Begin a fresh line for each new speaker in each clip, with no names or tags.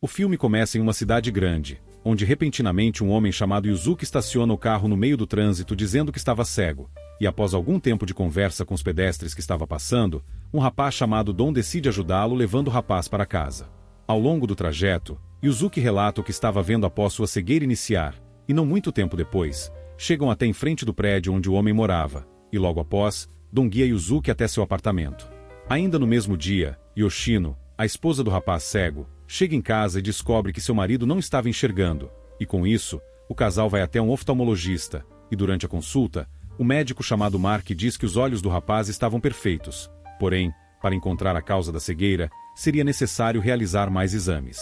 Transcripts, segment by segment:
O filme começa em uma cidade grande, onde repentinamente um homem chamado Yuzuki estaciona o carro no meio do trânsito dizendo que estava cego, e após algum tempo de conversa com os pedestres que estava passando, um rapaz chamado Dom decide ajudá-lo levando o rapaz para casa. Ao longo do trajeto, Yuzuki relata o que estava vendo após sua cegueira iniciar, e não muito tempo depois, chegam até em frente do prédio onde o homem morava, e logo após, Dom guia Yuzuki até seu apartamento. Ainda no mesmo dia, Yoshino, a esposa do rapaz cego, chega em casa e descobre que seu marido não estava enxergando, e com isso, o casal vai até um oftalmologista, e durante a consulta, o médico chamado Mark diz que os olhos do rapaz estavam perfeitos, porém, para encontrar a causa da cegueira, seria necessário realizar mais exames.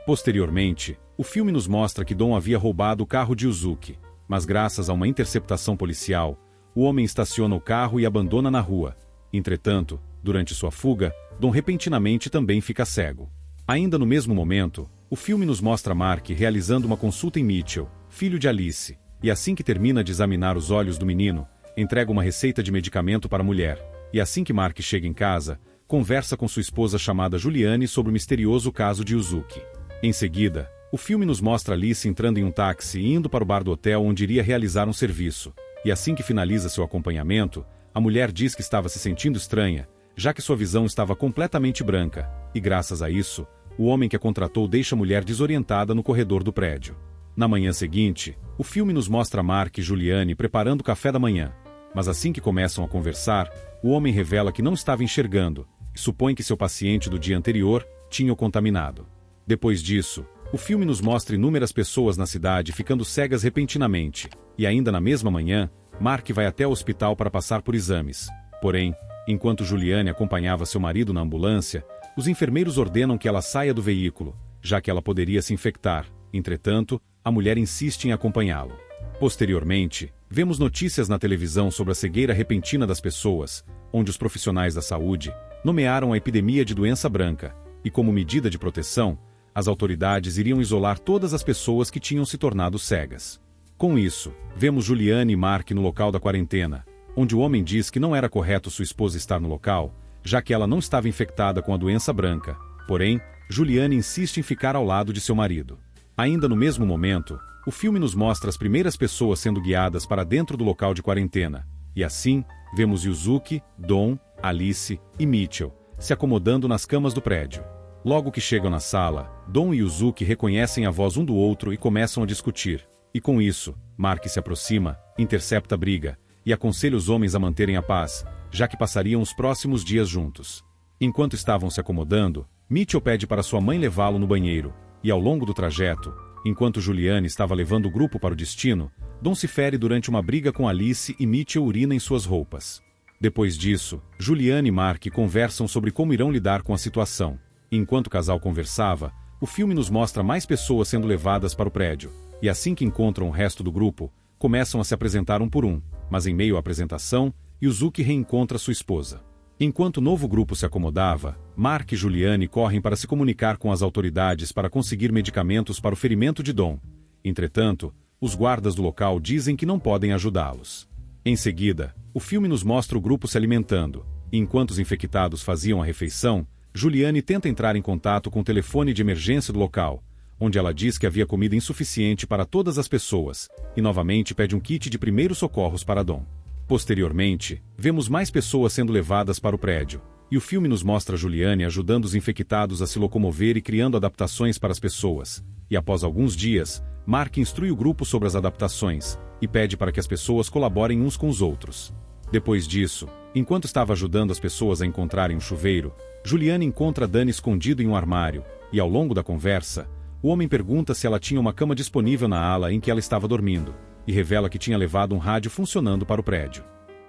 Posteriormente, o filme nos mostra que Dom havia roubado o carro de Yuzuki, mas graças a uma interceptação policial, o homem estaciona o carro e abandona na rua. Entretanto, durante sua fuga, Dom repentinamente também fica cego. Ainda no mesmo momento, o filme nos mostra Mark realizando uma consulta em Mitchell, filho de Alice, e assim que termina de examinar os olhos do menino, entrega uma receita de medicamento para a mulher, e assim que Mark chega em casa, conversa com sua esposa chamada Juliane sobre o misterioso caso de Yuzuki. Em seguida, o filme nos mostra Alice entrando em um táxi e indo para o bar do hotel onde iria realizar um serviço, e assim que finaliza seu acompanhamento, a mulher diz que estava se sentindo estranha, já que sua visão estava completamente branca, e graças a isso, o homem que a contratou deixa a mulher desorientada no corredor do prédio. Na manhã seguinte, o filme nos mostra Mark e Juliane preparando o café da manhã, mas assim que começam a conversar, o homem revela que não estava enxergando, e supõe que seu paciente do dia anterior tinha o contaminado. Depois disso, o filme nos mostra inúmeras pessoas na cidade ficando cegas repentinamente, e ainda na mesma manhã, Mark vai até o hospital para passar por exames. Porém, enquanto Juliane acompanhava seu marido na ambulância, os enfermeiros ordenam que ela saia do veículo, já que ela poderia se infectar. Entretanto, a mulher insiste em acompanhá-lo. Posteriormente, vemos notícias na televisão sobre a cegueira repentina das pessoas, onde os profissionais da saúde nomearam a epidemia de doença branca, e como medida de proteção, as autoridades iriam isolar todas as pessoas que tinham se tornado cegas. Com isso, vemos Juliane e Mark no local da quarentena, onde o homem diz que não era correto sua esposa estar no local, já que ela não estava infectada com a doença branca. Porém, Juliane insiste em ficar ao lado de seu marido. Ainda no mesmo momento, o filme nos mostra as primeiras pessoas sendo guiadas para dentro do local de quarentena, e assim, vemos Yuzuki, Dom, Alice e Mitchell se acomodando nas camas do prédio. Logo que chegam na sala, Dom e Yuzuki reconhecem a voz um do outro e começam a discutir. E com isso, Mark se aproxima, intercepta a briga, e aconselha os homens a manterem a paz, já que passariam os próximos dias juntos. Enquanto estavam se acomodando, Mitchell pede para sua mãe levá-lo no banheiro, e ao longo do trajeto, enquanto Juliane estava levando o grupo para o destino, Dom se fere durante uma briga com Alice e Mitchell urina em suas roupas. Depois disso, Juliane e Mark conversam sobre como irão lidar com a situação. E enquanto o casal conversava, o filme nos mostra mais pessoas sendo levadas para o prédio, e assim que encontram o resto do grupo, começam a se apresentar um por um, mas em meio à apresentação, Yuzuki reencontra sua esposa. Enquanto o novo grupo se acomodava, Mark e Juliane correm para se comunicar com as autoridades para conseguir medicamentos para o ferimento de Dom. Entretanto, os guardas do local dizem que não podem ajudá-los. Em seguida, o filme nos mostra o grupo se alimentando, e enquanto os infectados faziam a refeição, Juliane tenta entrar em contato com o telefone de emergência do local, onde ela diz que havia comida insuficiente para todas as pessoas, e novamente pede um kit de primeiros socorros para Dom. Posteriormente, vemos mais pessoas sendo levadas para o prédio, e o filme nos mostra Juliane ajudando os infectados a se locomover e criando adaptações para as pessoas, e após alguns dias, Mark instrui o grupo sobre as adaptações, e pede para que as pessoas colaborem uns com os outros. Depois disso, enquanto estava ajudando as pessoas a encontrarem um chuveiro, Juliane encontra Dani escondido em um armário, e ao longo da conversa, o homem pergunta se ela tinha uma cama disponível na ala em que ela estava dormindo, e revela que tinha levado um rádio funcionando para o prédio.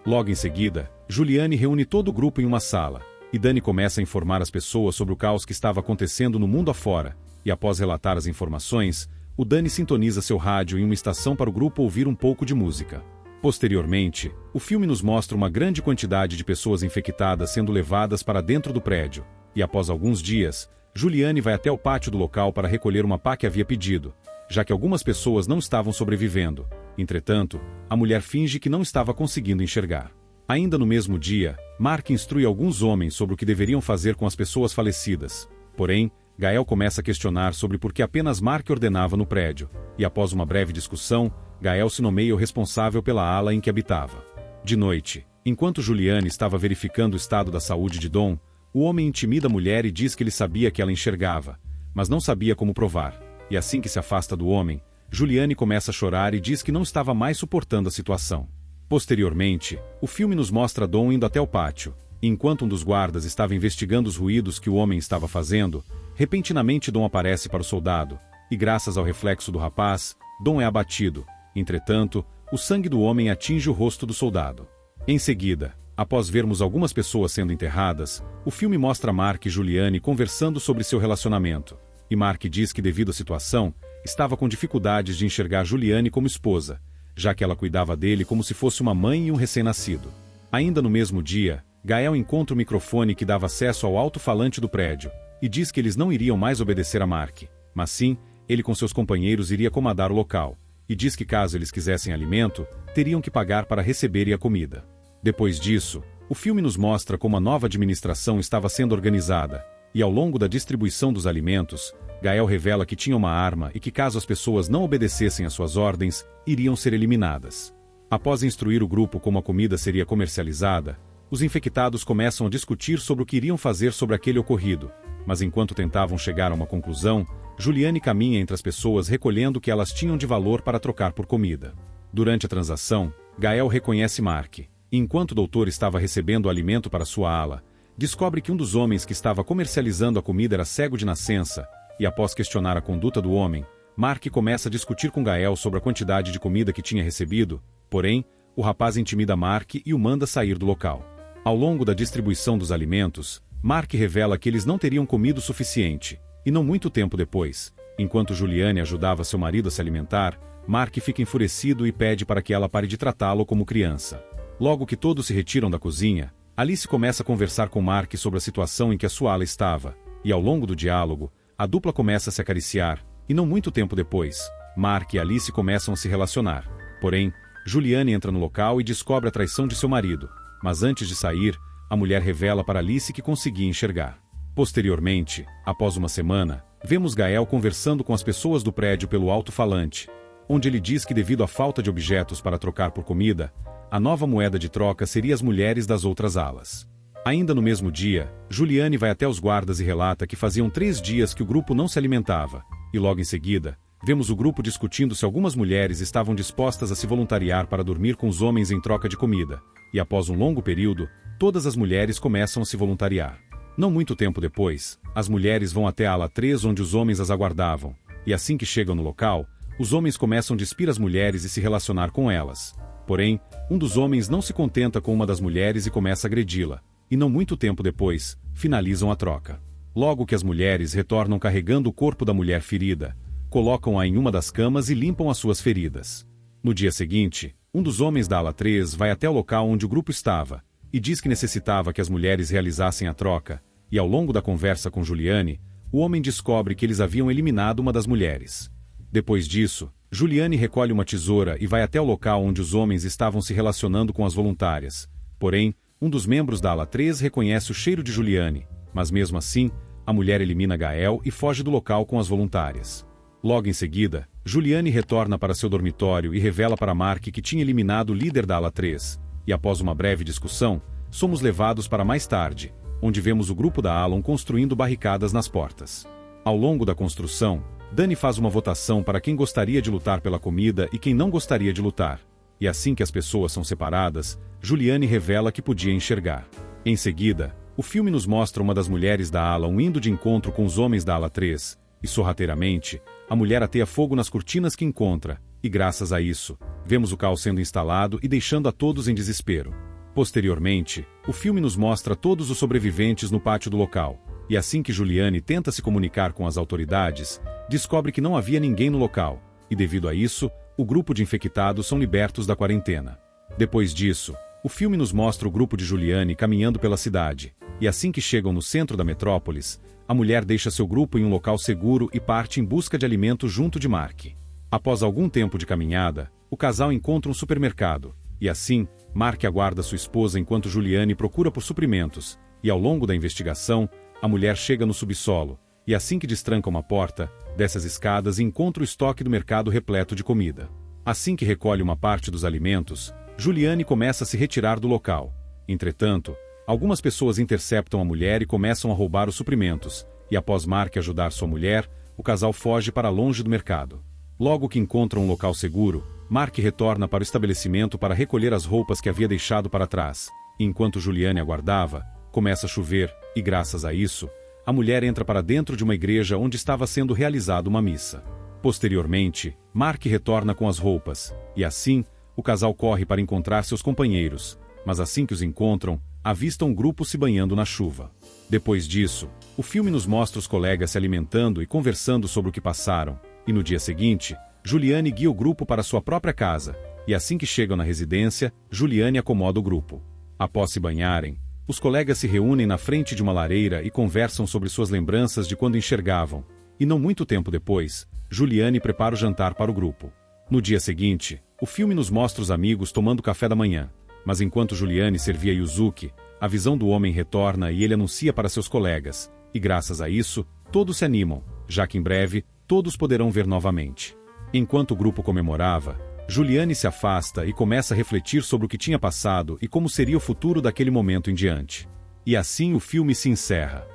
Logo em seguida, Juliane reúne todo o grupo em uma sala, e Dani começa a informar as pessoas sobre o caos que estava acontecendo no mundo afora, e após relatar as informações, o Dani sintoniza seu rádio em uma estação para o grupo ouvir um pouco de música. Posteriormente, o filme nos mostra uma grande quantidade de pessoas infectadas sendo levadas para dentro do prédio, e após alguns dias, Juliane vai até o pátio do local para recolher uma pá que havia pedido, já que algumas pessoas não estavam sobrevivendo. Entretanto, a mulher finge que não estava conseguindo enxergar. Ainda no mesmo dia, Mark instrui alguns homens sobre o que deveriam fazer com as pessoas falecidas. Porém, Gael começa a questionar sobre por que apenas Mark ordenava no prédio, e após uma breve discussão, Gael se nomeia o responsável pela ala em que habitava. De noite, enquanto Juliane estava verificando o estado da saúde de Dom, o homem intimida a mulher e diz que ele sabia que ela enxergava, mas não sabia como provar, e assim que se afasta do homem, Juliane começa a chorar e diz que não estava mais suportando a situação. Posteriormente, o filme nos mostra Dom indo até o pátio, e enquanto um dos guardas estava investigando os ruídos que o homem estava fazendo, repentinamente Dom aparece para o soldado, e graças ao reflexo do rapaz, Dom é abatido. Entretanto, o sangue do homem atinge o rosto do soldado. Em seguida, após vermos algumas pessoas sendo enterradas, o filme mostra Mark e Juliane conversando sobre seu relacionamento, e Mark diz que devido à situação, estava com dificuldades de enxergar Juliane como esposa, já que ela cuidava dele como se fosse uma mãe e um recém-nascido. Ainda no mesmo dia, Gael encontra o microfone que dava acesso ao alto-falante do prédio, e diz que eles não iriam mais obedecer a Mark, mas sim, ele com seus companheiros iria comandar o local, e diz que caso eles quisessem alimento, teriam que pagar para receberem a comida. Depois disso, o filme nos mostra como a nova administração estava sendo organizada, e ao longo da distribuição dos alimentos, Gael revela que tinha uma arma e que caso as pessoas não obedecessem às suas ordens, iriam ser eliminadas. Após instruir o grupo como a comida seria comercializada, os infectados começam a discutir sobre o que iriam fazer sobre aquele ocorrido, mas enquanto tentavam chegar a uma conclusão, Juliane caminha entre as pessoas recolhendo o que elas tinham de valor para trocar por comida. Durante a transação, Gael reconhece Mark, e enquanto o doutor estava recebendo o alimento para sua ala, descobre que um dos homens que estava comercializando a comida era cego de nascença, e após questionar a conduta do homem, Mark começa a discutir com Gael sobre a quantidade de comida que tinha recebido, porém, o rapaz intimida Mark e o manda sair do local. Ao longo da distribuição dos alimentos, Mark revela que eles não teriam comido o suficiente, e não muito tempo depois, enquanto Juliane ajudava seu marido a se alimentar, Mark fica enfurecido e pede para que ela pare de tratá-lo como criança. Logo que todos se retiram da cozinha, Alice começa a conversar com Mark sobre a situação em que a sua ala estava, e ao longo do diálogo, a dupla começa a se acariciar, e não muito tempo depois, Mark e Alice começam a se relacionar. Porém, Juliane entra no local e descobre a traição de seu marido, mas antes de sair, a mulher revela para Alice que conseguia enxergar. Posteriormente, após uma semana, vemos Gael conversando com as pessoas do prédio pelo alto-falante, onde ele diz que devido à falta de objetos para trocar por comida, a nova moeda de troca seria as mulheres das outras alas. Ainda no mesmo dia, Juliane vai até os guardas e relata que faziam 3 dias que o grupo não se alimentava, e logo em seguida, vemos o grupo discutindo se algumas mulheres estavam dispostas a se voluntariar para dormir com os homens em troca de comida, e após um longo período, todas as mulheres começam a se voluntariar. Não muito tempo depois, as mulheres vão até a ala 3 onde os homens as aguardavam, e assim que chegam no local, os homens começam a despir as mulheres e se relacionar com elas. Porém, um dos homens não se contenta com uma das mulheres e começa a agredi-la, e não muito tempo depois, finalizam a troca. Logo que as mulheres retornam carregando o corpo da mulher ferida, colocam-a em uma das camas e limpam as suas feridas. No dia seguinte, um dos homens da ala 3 vai até o local onde o grupo estava, e diz que necessitava que as mulheres realizassem a troca, e ao longo da conversa com Juliane, o homem descobre que eles haviam eliminado uma das mulheres. Depois disso, Juliane recolhe uma tesoura e vai até o local onde os homens estavam se relacionando com as voluntárias. Porém, um dos membros da ala 3 reconhece o cheiro de Juliane, mas mesmo assim, a mulher elimina Gael e foge do local com as voluntárias. Logo em seguida, Juliane retorna para seu dormitório e revela para Mark que tinha eliminado o líder da ala 3, e após uma breve discussão, somos levados para mais tarde, onde vemos o grupo da Alon construindo barricadas nas portas. Ao longo da construção, Dani faz uma votação para quem gostaria de lutar pela comida e quem não gostaria de lutar, e assim que as pessoas são separadas, Juliane revela que podia enxergar. Em seguida, o filme nos mostra uma das mulheres da Alon indo de encontro com os homens da ala 3, e sorrateiramente, a mulher ateia fogo nas cortinas que encontra, e graças a isso, vemos o caos sendo instalado e deixando a todos em desespero. Posteriormente, o filme nos mostra todos os sobreviventes no pátio do local, e assim que Juliane tenta se comunicar com as autoridades, descobre que não havia ninguém no local, e devido a isso, o grupo de infectados são libertos da quarentena. Depois disso, o filme nos mostra o grupo de Juliane caminhando pela cidade, e assim que chegam no centro da metrópolis, a mulher deixa seu grupo em um local seguro e parte em busca de alimento junto de Mark. Após algum tempo de caminhada, o casal encontra um supermercado, e assim, Mark aguarda sua esposa enquanto Juliane procura por suprimentos, e ao longo da investigação, a mulher chega no subsolo, e assim que destranca uma porta, desce as escadas e encontra o estoque do mercado repleto de comida. Assim que recolhe uma parte dos alimentos, Juliane começa a se retirar do local. Entretanto, algumas pessoas interceptam a mulher e começam a roubar os suprimentos, e após Mark ajudar sua mulher, o casal foge para longe do mercado. Logo que encontra um local seguro, Mark retorna para o estabelecimento para recolher as roupas que havia deixado para trás. E enquanto Juliane aguardava, começa a chover, e graças a isso, a mulher entra para dentro de uma igreja onde estava sendo realizada uma missa. Posteriormente, Mark retorna com as roupas, e assim, o casal corre para encontrar seus companheiros, mas assim que os encontram, avistam um grupo se banhando na chuva. Depois disso, o filme nos mostra os colegas se alimentando e conversando sobre o que passaram, e no dia seguinte, Juliane guia o grupo para sua própria casa, e assim que chegam na residência, Juliane acomoda o grupo. Após se banharem, os colegas se reúnem na frente de uma lareira e conversam sobre suas lembranças de quando enxergavam, e não muito tempo depois, Juliane prepara o jantar para o grupo. No dia seguinte, o filme nos mostra os amigos tomando café da manhã, mas enquanto Juliane servia Yuzuki, a visão do homem retorna e ele anuncia para seus colegas, e graças a isso, todos se animam, já que em breve, todos poderão ver novamente. Enquanto o grupo comemorava, Juliane se afasta e começa a refletir sobre o que tinha passado e como seria o futuro daquele momento em diante. E assim o filme se encerra.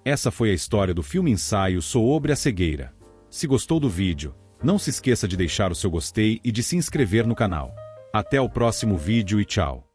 Essa foi a história do filme ensaio sobre a cegueira. Se gostou do vídeo, não se esqueça de deixar o seu gostei e de se inscrever no canal. Até o próximo vídeo e tchau!